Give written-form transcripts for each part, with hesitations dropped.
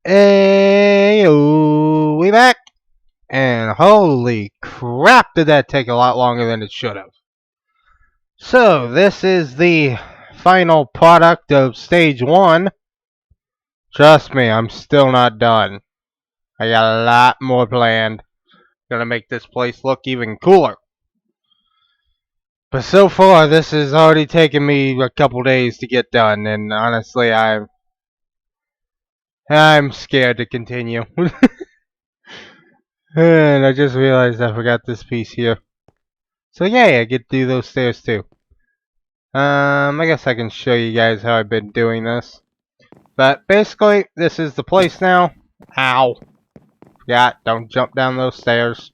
Hey, we back, and holy crap, did that take a lot longer than it should have. So, this is the final product of stage 1. Trust me, I'm still not done. I got a lot more planned. Gonna make this place look even cooler. But so far, this has already taken me a couple days to get done, and honestly, I'm scared to continue. And I just realized I forgot this piece here. So yeah, I get to do those stairs too. I guess I can show you guys how I've been doing this. But basically, this is the place now. Ow. Yeah, don't jump down those stairs.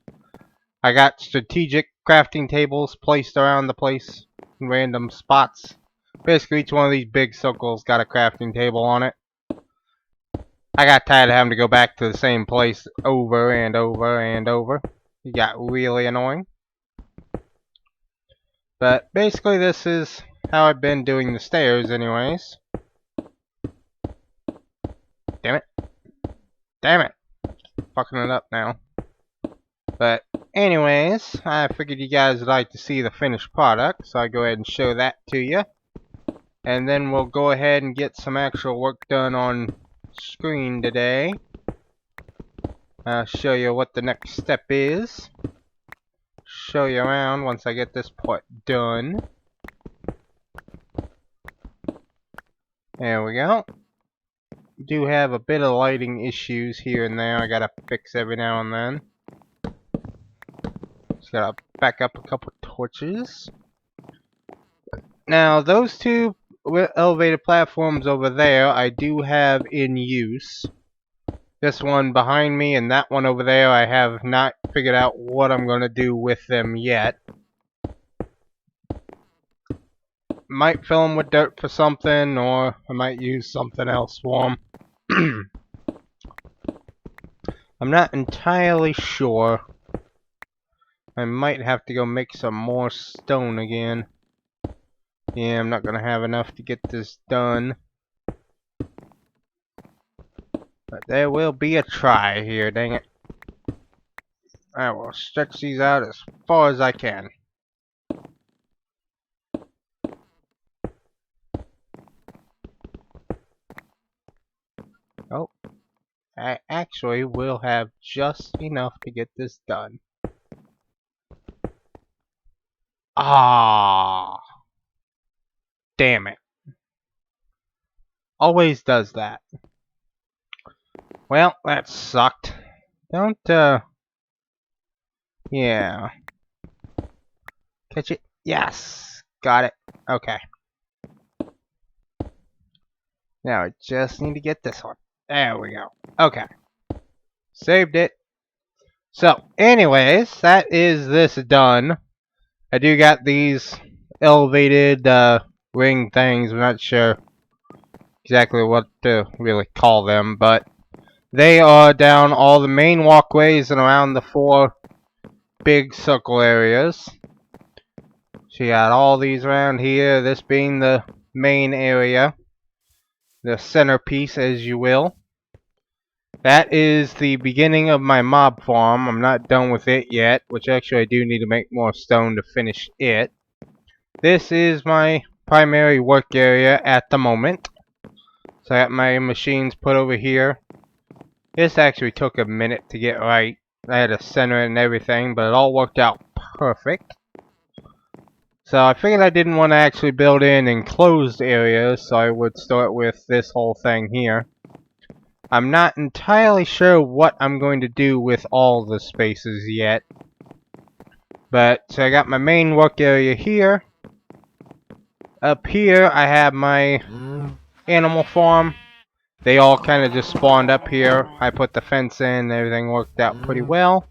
I got strategic crafting tables placed around the place in random spots. Basically, each one of these big circles got a crafting table on it. I got tired of having to go back to the same place over and over and over. It got really annoying. But basically, this is how I've been doing the stairs anyways. Damn it. Damn it. Fucking it up now. But anyways, I figured you guys would like to see the finished product, so I go ahead and show that to you. And then we'll go ahead and get some actual work done on screen today. I'll show you what the next step is. Show you around once I get this part done. There we go. Do have a bit of lighting issues here and there I gotta fix every now and then. Just gotta back up a couple torches. Now, those two elevated platforms over there I do have in use. This one behind me and that one over there, I have not figured out what I'm going to do with them yet. Might fill them with dirt for something, or I might use something else for them. I'm not entirely sure. I might have to go make some more stone again. Yeah, I'm not going to have enough to get this done. But there will be a try here, dang it. I will stretch these out as far as I can. Oh, I actually will have just enough to get this done. Ah, damn it. Always does that. Well, that sucked. Don't, yeah. Catch it? Yes! Got it. Okay. Now I just need to get this one. There we go. Okay. Saved it. So, anyways, that is this done. I do got these elevated, ring things. I'm not sure exactly what to really call them, but they are down all the main walkways and around the 4 big circle areas. So you got all these around here, this being the main area, the centerpiece as you will. That is the beginning of my mob farm. I'm not done with it yet, which actually I do need to make more stone to finish it. This is my primary work area at the moment. So I got my machines put over here. This actually took a minute to get right. I had to center it and everything, but it all worked out perfect. So I figured I didn't want to actually build in enclosed areas, so I would start with this whole thing here. I'm not entirely sure what I'm going to do with all the spaces yet. But, so I got my main work area here. Up here, I have my animal farm. They all kind of just spawned up here. I put the fence in, everything worked out pretty well.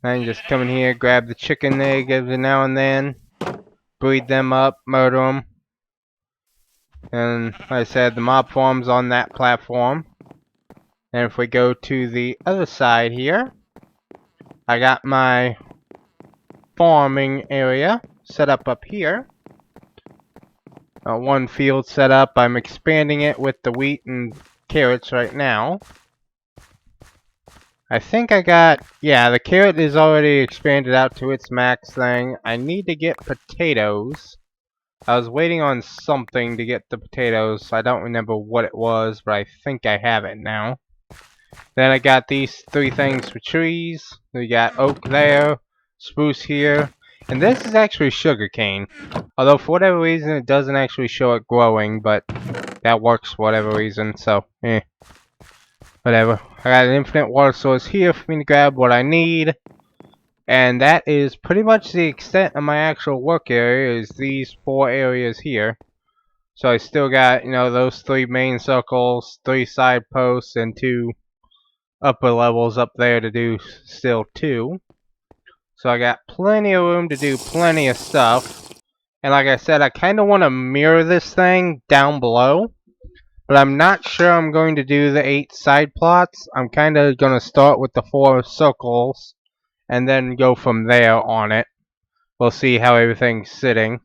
I can just come in here, grab the chicken egg every now and then, breed them up, murder them. And like I said, the mob farm's on that platform. And if we go to the other side here, I got my farming area set up here. One field set up. I'm expanding it with the wheat and carrots right now. I think I got, yeah, the carrot is already expanded out to its max thing. I need to get potatoes. I was waiting on something to get the potatoes. I don't remember what it was, but I think I have it now. Then I got these 3 things for trees. We got oak there, spruce here, and this is actually sugarcane. Although for whatever reason it doesn't actually show it growing, but that works for whatever reason, so whatever. I got an infinite water source here for me to grab what I need. And that is pretty much the extent of my actual work area, is these 4 areas here. So I still got, you know, those 3 main circles, 3 side posts, and 2 upper levels up there to do still too. So I got plenty of room to do plenty of stuff. And like I said, I kind of want to mirror this thing down below. But I'm not sure I'm going to do the 8 side plots. I'm kind of going to start with the 4 circles and then go from there on it. We'll see how everything's sitting.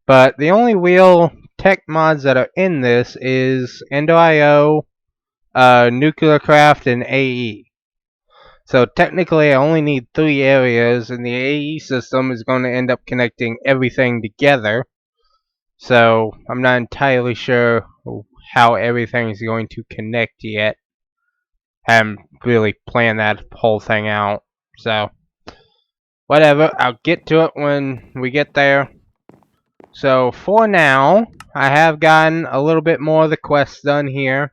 But the only real tech mods that are in this is Endo.io, Nuclear Craft, and AE. So technically I only need 3 areas, and the AE system is going to end up connecting everything together. So I'm not entirely sure how everything is going to connect yet. I haven't really planned that whole thing out. So whatever, I'll get to it when we get there. So for now, I have gotten a little bit more of the quests done here.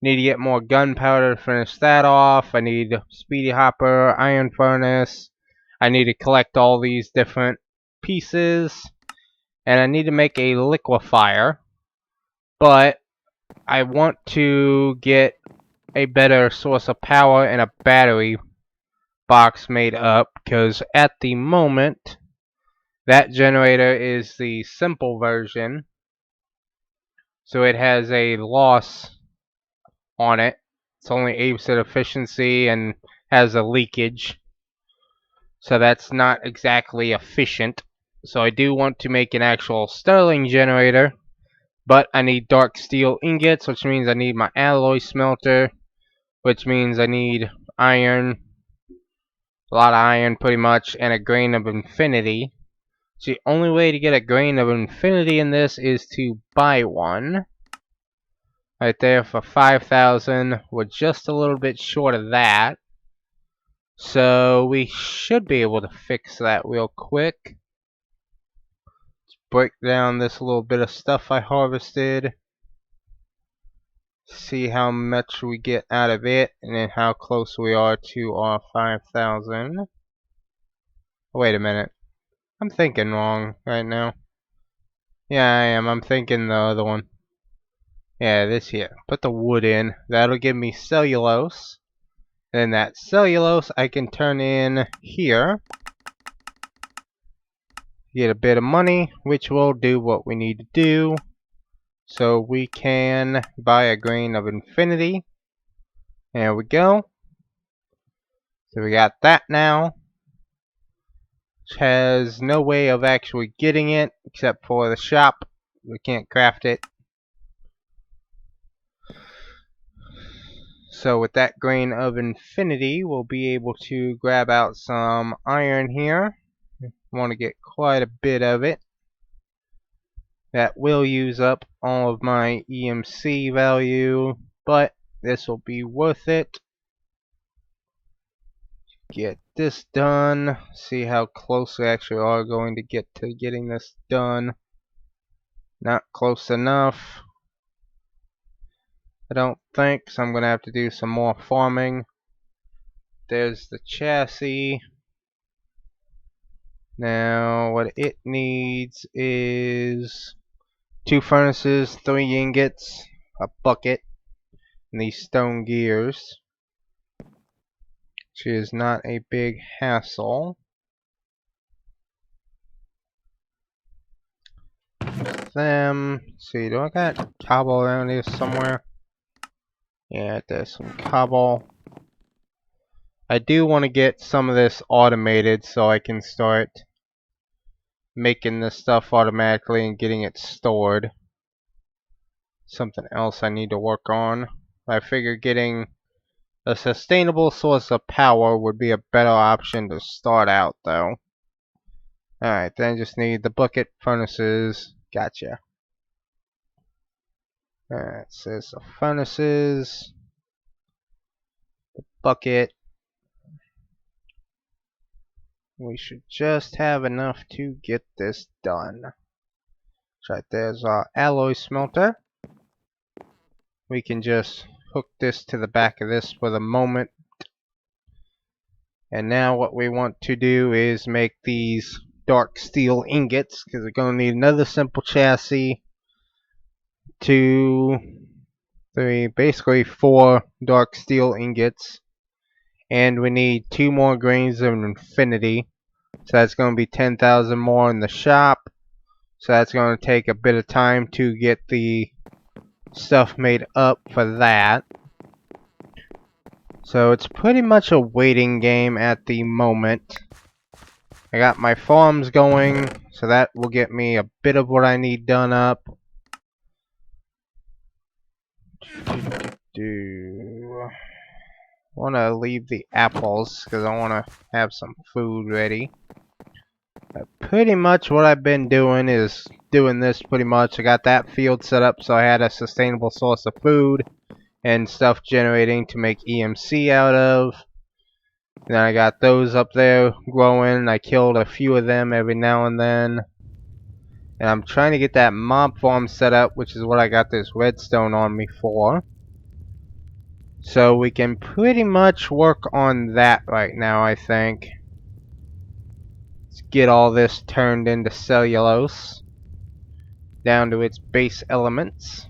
Need to get more gunpowder to finish that off. I need speedy hopper, iron furnace. I need to collect all these different pieces. And I need to make a liquefier. But I want to get a better source of power and a battery box made up. Because at the moment, that generator is the simple version. So it has a loss on it. It's only 8% efficiency and has a leakage. So that's not exactly efficient. So I do want to make an actual Stirling generator. But I need dark steel ingots, which means I need my alloy smelter. Which means I need iron. A lot of iron pretty much. And a grain of infinity. So the only way to get a grain of infinity in this is to buy one. Right there for 5,000. We're just a little bit short of that. So we should be able to fix that real quick. Let's break down this little bit of stuff I harvested. See how much we get out of it, and then how close we are to our 5,000. Wait a minute. I'm thinking wrong right now. Yeah, I am. I'm thinking the other one. Yeah, this here. Put the wood in. That'll give me cellulose. Then that cellulose I can turn in here. Get a bit of money, which will do what we need to do. So we can buy a grain of infinity. There we go. So we got that now. Which has no way of actually getting it except for the shop. We can't craft it. So with that grain of infinity, we'll be able to grab out some iron here. Want to get quite a bit of it. That will use up all of my EMC value, but this will be worth it. Get this done. See how close we actually are going to get to getting this done. Not close enough, I don't think, so I'm going to have to do some more farming. There's the chassis. Now what it needs is 2 furnaces, 3 ingots, a bucket, and these stone gears, which is not a big hassle. Them. Let's see, do I got cobble around here somewhere? Yeah, there's some cobble. I do want to get some of this automated so I can start making this stuff automatically and getting it stored. something else I need to work on. I figure getting a sustainable source of power would be a better option to start out, though. Alright, then I just need the bucket, furnaces. Gotcha. Alright, so there's the furnaces, the bucket. We should just have enough to get this done. Right, there's our alloy smelter. We can just hook this to the back of this for the moment. And now what we want to do is make these dark steel ingots, because we're going to need another simple chassis, 2, 3, basically 4 dark steel ingots. And we need 2 more grains of infinity. So that's going to be 10,000 more in the shop. So that's going to take a bit of time to get the stuff made up for that. So it's pretty much a waiting game at the moment. I got my farms going, so that will get me a bit of what I need done up. Want to leave the apples because I want to have some food ready. Pretty much what I've been doing is doing this pretty much. I got that field set up so I had a sustainable source of food and stuff generating to make EMC out of. Then I got those up there growing. I killed a few of them every now and then. And I'm trying to get that mob farm set up, which is what I got this redstone on me for. So we can pretty much work on that right now, I think. Let's get all this turned into cellulose down to its base elements.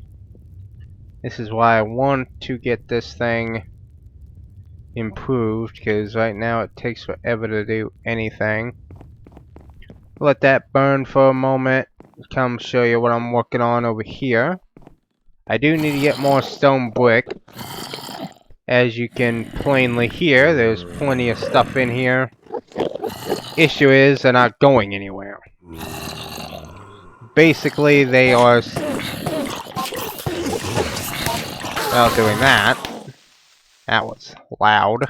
This is why I want to get this thing improved, because right now it takes forever to do anything. Let that burn for a moment. Come show you what I'm working on over here. I do need to get more stone brick. As you can plainly hear, there's plenty of stuff in here. Issue is, they're not going anywhere. Basically, they are... Well, doing that. That was loud.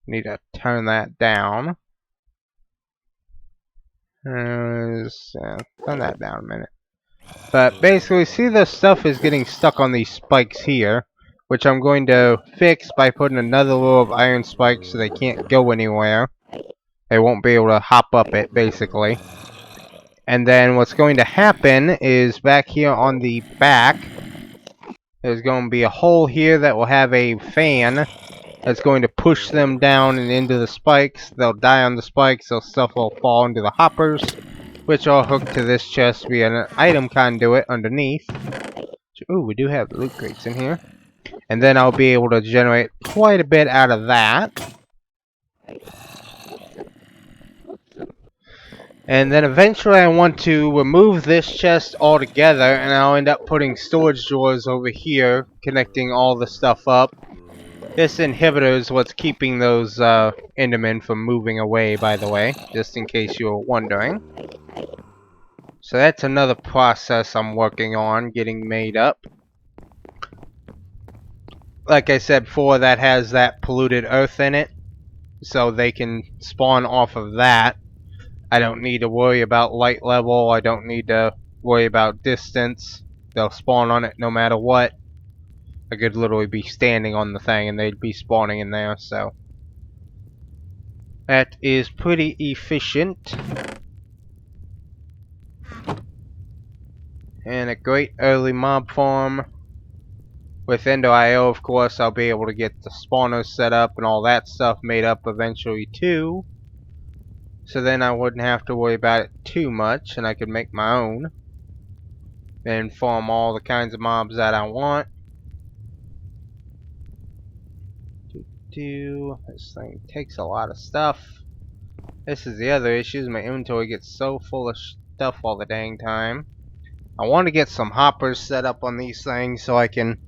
Need to turn that down. Turn that down a minute. But basically, see, the stuff is getting stuck on these spikes here, which I'm going to fix by putting another row of iron spikes so they can't go anywhere. They won't be able to hop up it, basically. And then what's going to happen is back here on the back, there's going to be a hole here that will have a fan that's going to push them down and into the spikes. They'll die on the spikes, so stuff will fall into the hoppers, which are hooked to this chest via an item conduit underneath. Ooh, we do have loot crates in here. And then I'll be able to generate quite a bit out of that. And then eventually I want to remove this chest altogether, and I'll end up putting storage drawers over here, connecting all the stuff up. This inhibitor is what's keeping those Endermen from moving away, by the way, just in case you were wondering. So that's another process I'm working on getting made up. Like I said before, that has that polluted earth in it, so they can spawn off of that. I don't need to worry about light level, I don't need to worry about distance. They'll spawn on it no matter what. I could literally be standing on the thing and they'd be spawning in there, so that is pretty efficient. And a great early mob farm. With Endo.io, of course, I'll be able to get the spawners set up and all that stuff made up eventually too. So then I wouldn't have to worry about it too much, and I could make my own. And farm all the kinds of mobs that I want. This thing takes a lot of stuff. This is the other issue, my inventory gets so full of stuff all the dang time. I want to get some hoppers set up on these things so I can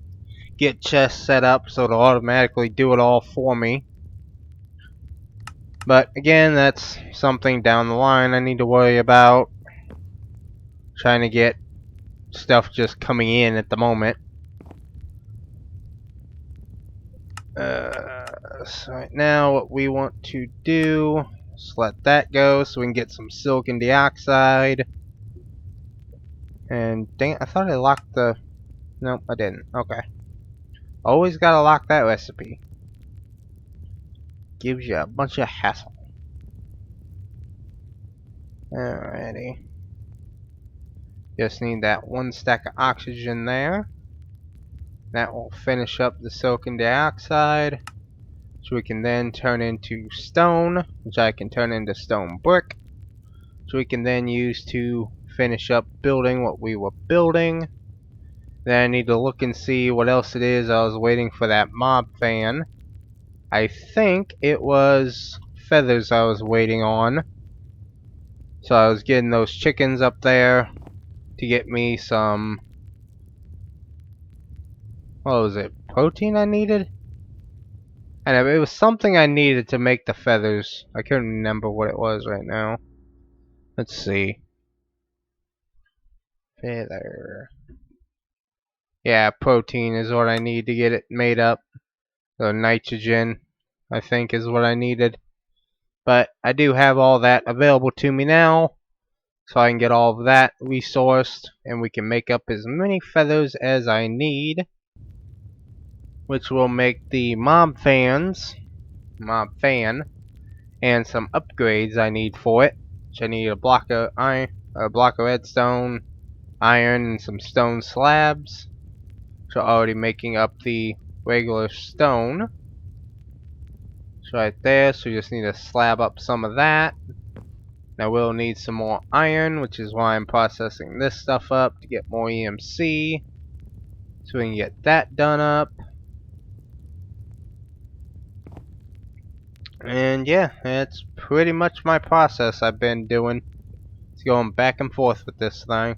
get chests set up so it'll automatically do it all for me. But again, that's something down the line I need to worry about. Trying to get stuff just coming in at the moment. So right now what we want to do is let that go so we can get some silicon dioxide. And dang it, I thought I locked the... Nope, I didn't. Okay. Always gotta lock that recipe. Gives you a bunch of hassle. Alrighty. Just need that one stack of oxygen there. That will finish up the silicon dioxide. So we can then turn into stone, which I can turn into stone brick. So we can then use to finish up building what we were building. Then I need to look and see what else it is. I was waiting for that mob fan. I think it was feathers I was waiting on. So I was getting those chickens up there to get me some... What was it? Protein I needed? And it was something I needed to make the feathers. I couldn't remember what it was right now. Let's see. Feather. Yeah, protein is what I need to get it made up. So nitrogen, I think, is what I needed. But I do have all that available to me now. So I can get all of that resourced. And we can make up as many feathers as I need. Which will make the mob fan. And some upgrades I need for it. Which I need a block of iron, a block of redstone, iron, and some stone slabs. So already making up the regular stone. It's right there, so we just need to slab up some of that. Now we'll need some more iron, which is why I'm processing this stuff up to get more EMC. So we can get that done up. And yeah, that's pretty much my process I've been doing. It's going back and forth with this thing.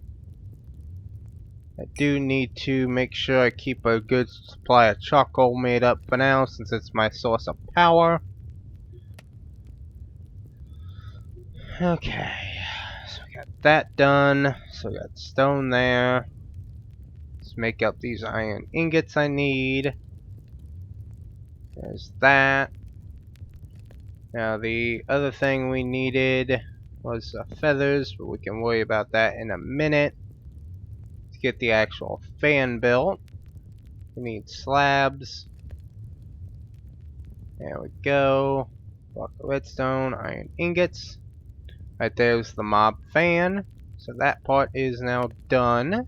I do need to make sure I keep a good supply of charcoal made up for now, since it's my source of power. Okay, so we got that done. So we got stone there. Let's make up these iron ingots I need. There's that. Now the other thing we needed was feathers, but we can worry about that in a minute. To get the actual fan built, we need slabs. There we go. Block of redstone, iron ingots. Right there's the mob fan. So that part is now done.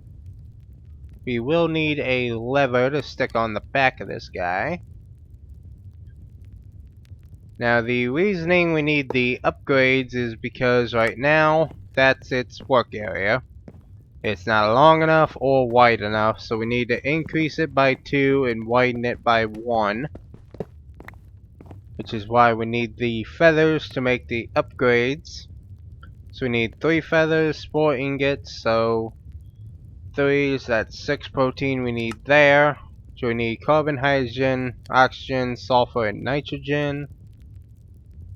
We will need a lever to stick on the back of this guy. Now the reasoning we need the upgrades is because right now that's its work area. It's not long enough or wide enough, so we need to increase it by 2 and widen it by 1. Which is why we need the feathers to make the upgrades. So we need 3 feathers, 4 ingots, so 3 is that 6 protein we need there. So we need carbon, hydrogen, oxygen, sulfur, and nitrogen.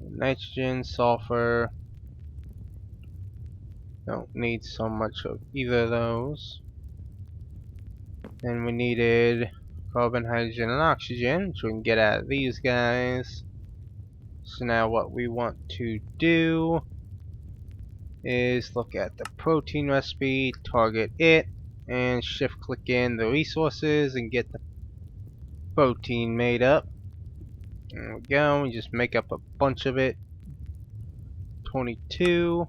Nitrogen, sulfur. Don't need so much of either of those. And we needed carbon, hydrogen, and oxygen, which we can get out of these guys. So now what we want to do is look at the protein recipe, target it, and shift click in the resources and get the protein made up. There we go, we just make up a bunch of it. 22.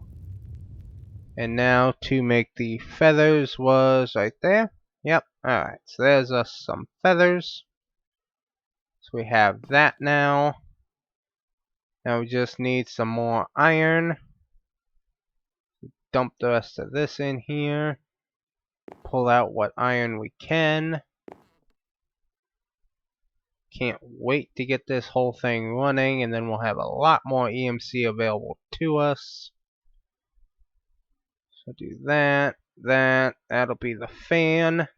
And now to make the feathers was right there. Yep, alright, so there's us some feathers. So we have that now. Now we just need some more iron. Dump the rest of this in here. Pull out what iron we can. Can't wait to get this whole thing running, and then we'll have a lot more EMC available to us. So do that, that'll be the fan.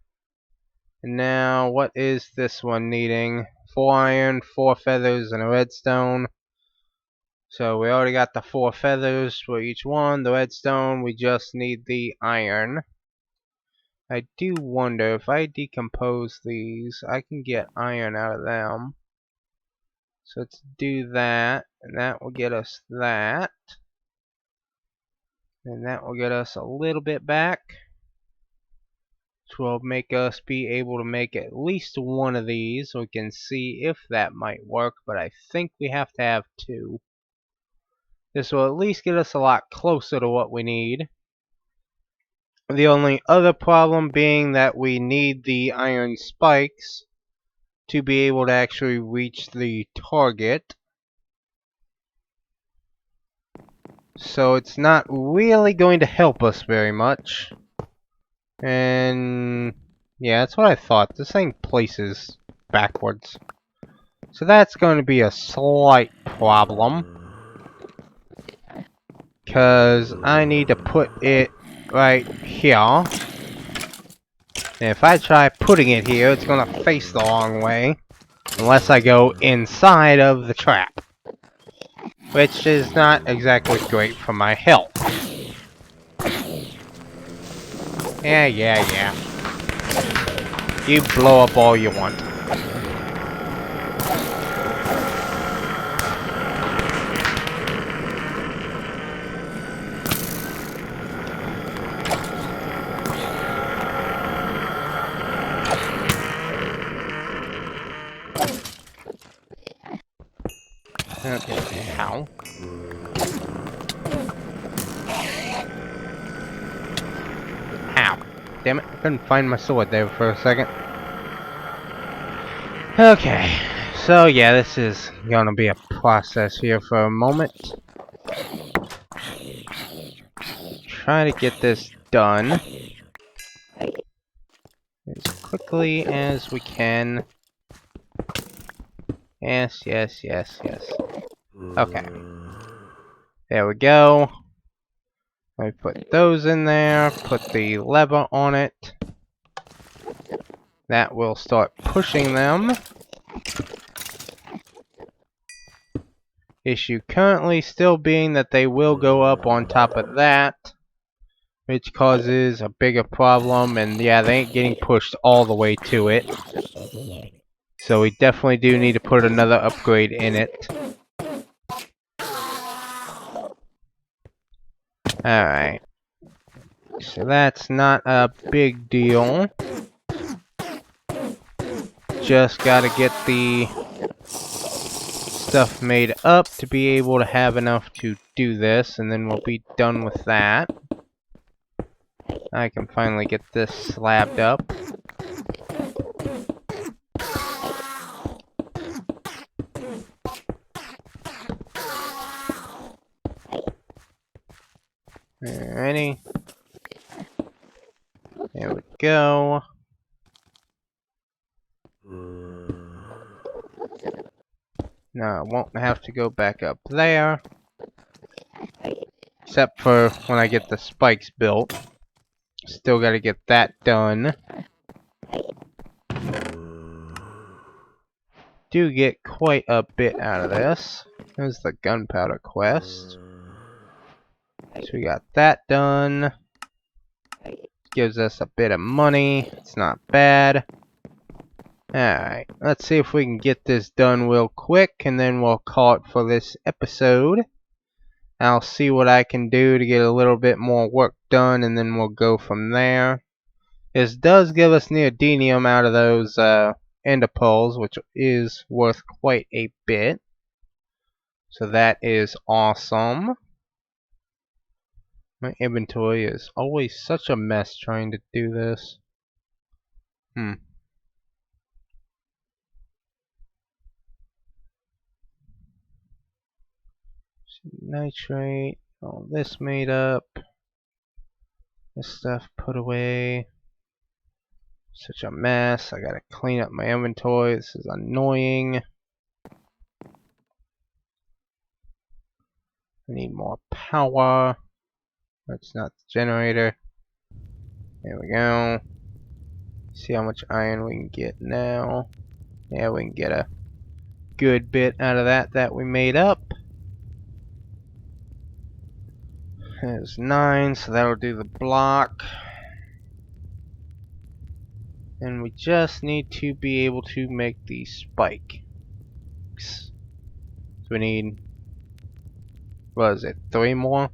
And now, what is this one needing? 4 iron, 4 feathers, and a redstone. So we already got the 4 feathers for each one. The redstone, we just need the iron. I do wonder if I decompose these, I can get iron out of them. So let's do that, and that will get us that. And that will get us a little bit back, which will make us be able to make at least one of these, so we can see if that might work, but I think we have to have two. This will at least get us a lot closer to what we need. The only other problem being that we need the iron spikes to be able to actually reach the target. So it's not really going to help us very much. And yeah, that's what I thought. This thing places backwards. So that's going to be a slight problem. Because I need to put it right here. And if I try putting it here, it's going to face the wrong way. Unless I go inside of the trap. Which is not exactly great for my health. Yeah. You blow up all you want. Okay, how? Ow. Damn it, I couldn't find my sword there for a second. Okay, so yeah, this is gonna be a process here for a moment. Try to get this done as quickly as we can. Yes. Okay. There we go. I put those in there, put the lever on it. That will start pushing them. Issue currently still being that they will go up on top of that, which causes a bigger problem, and yeah, they ain't getting pushed all the way to it. So we definitely do need to put another upgrade in it. Alright. So that's not a big deal. Just gotta get the stuff made up to be able to have enough to do this, and then we'll be done with that. I can finally get this slabbed up. Alrighty. There we go. Now I won't have to go back up there. Except for when I get the spikes built. Still gotta get that done. Do get quite a bit out of this. There's the gunpowder quest. So we got that done. Gives us a bit of money. It's not bad. Alright, let's see if we can get this done real quick, and then we'll call it for this episode. I'll see what I can do to get a little bit more work done, and then we'll go from there. This does give us neodymium out of those ender pearls, which is worth quite a bit. So that is awesome. My inventory is always such a mess trying to do this. Nitrate, all this made up. This stuff put away. Such a mess. I gotta clean up my inventory. This is annoying. I need more power. That's not the generator. There we go. See how much iron we can get now. Yeah, we can get a good bit out of that we made up. There's 9, so that'll do the block. And we just need to be able to make these spikes. So we need, what is it, 3 more?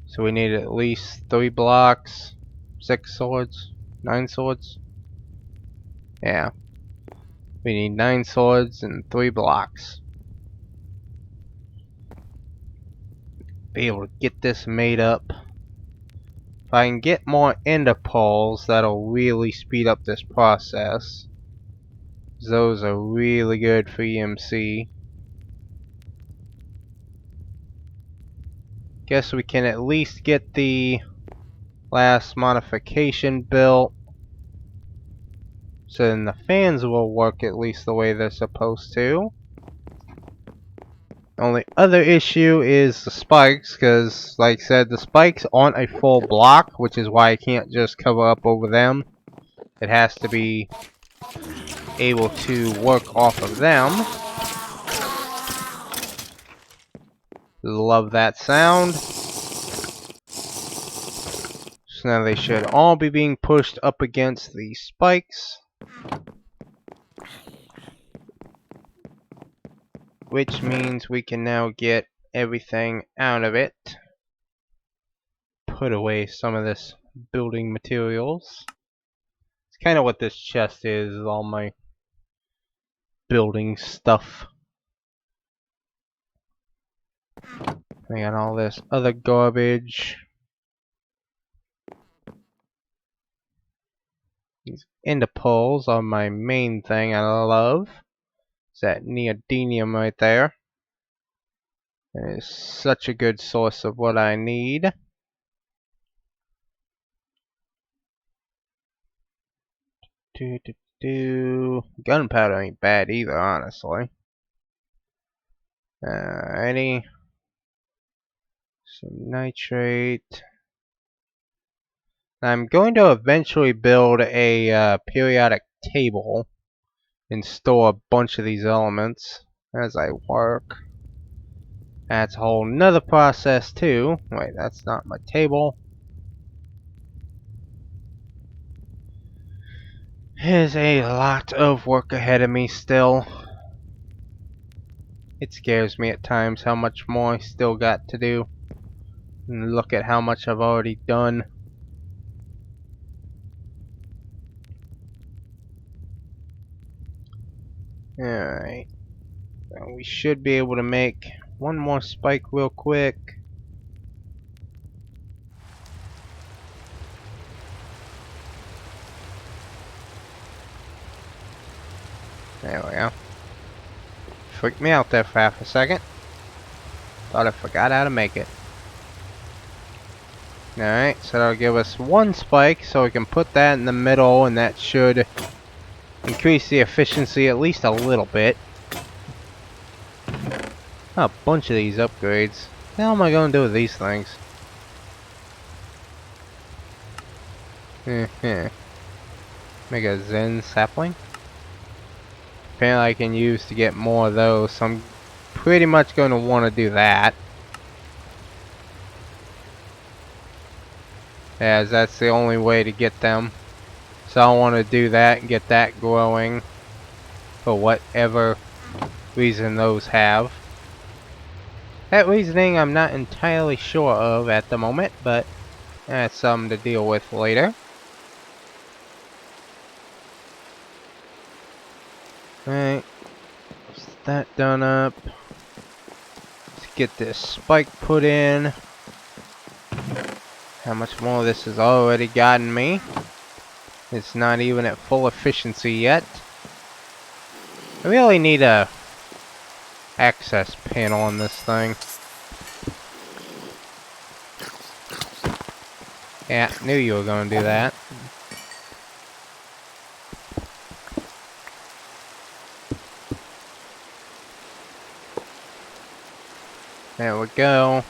So we need at least 3 blocks, 6 swords, 9 swords. Yeah. We need 9 swords and 3 blocks. Be able to get this made up. If I can get more ender pearls, that'll really speed up this process. Those are really good for EMC. Guess we can at least get the last modification built. So then the fans will work at least the way they're supposed to. Only other issue is the spikes, because like I said, the spikes aren't a full block, which is why I can't just cover up over them. It has to be able to work off of them. Love that sound. So now they should all be being pushed up against these spikes. Which means we can now get everything out of it. Put away some of this building materials. It's kind of what this chest is all my building stuff. I got all this other garbage. These ender pearls are my main thing I love. It's that neodymium right there. It is such a good source of what I need. Gunpowder ain't bad either, honestly. Alrighty. Some nitrate. I'm going to eventually build a periodic table and store a bunch of these elements as I work. That's a whole nother process too. Wait, that's not my table. There's a lot of work ahead of me still. It scares me at times how much more I still got to do. And look at how much I've already done. Alright. Well, we should be able to make one more spike real quick. There we go. Freaked me out there for half a second. Thought I forgot how to make it. Alright, so that'll give us 1 spike, so we can put that in the middle, and that should increase the efficiency at least a little bit. A bunch of these upgrades. What the hell am I going to do with these things? Make a Zen Sapling. Apparently I can use to get more of those, so I'm pretty much going to want to do that. As that's the only way to get them. So I want to do that and get that growing for whatever reason those have. That reasoning I'm not entirely sure of at the moment, but that's something to deal with later. Alright, let's get that done up. Let's get this spike put in. How much more this has already gotten me. It's not even at full efficiency yet. I really need a access panel on this thing. Yeah, knew you were going to do that. There we go.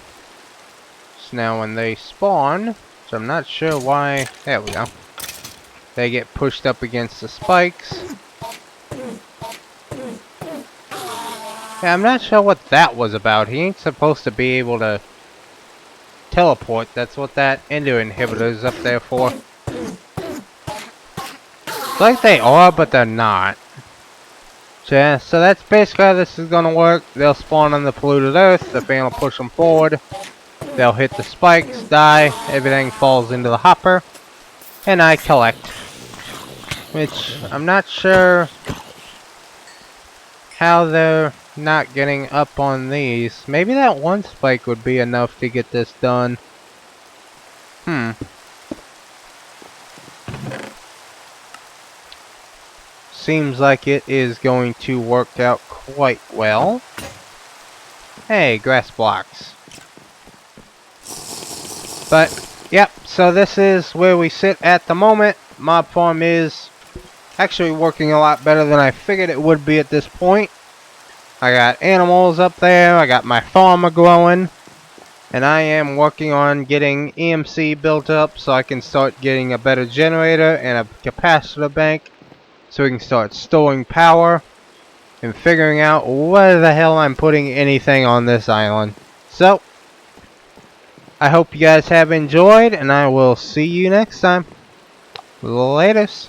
So now when they spawn, which I'm not sure why, there we go. They get pushed up against the spikes. Yeah, I'm not sure what that was about. He ain't supposed to be able to teleport. That's what that ender inhibitor is up there for. It's like they are, but they're not. Yeah, so that's basically how this is gonna work. They'll spawn on the polluted earth, the fan will push them forward, they'll hit the spikes, die, everything falls into the hopper, and I collect. Which, I'm not sure how they're not getting up on these. Maybe that one spike would be enough to get this done. Seems like it is going to work out quite well. Hey, grass blocks. But, yep, so this is where we sit at the moment. Mob farm is actually working a lot better than I figured it would be at this point. I got animals up there, I got my farmer growing, and I am working on getting EMC built up so I can start getting a better generator and a capacitor bank so we can start storing power and figuring out where the hell I'm putting anything on this island. So, I hope you guys have enjoyed, and I will see you next time. Laters.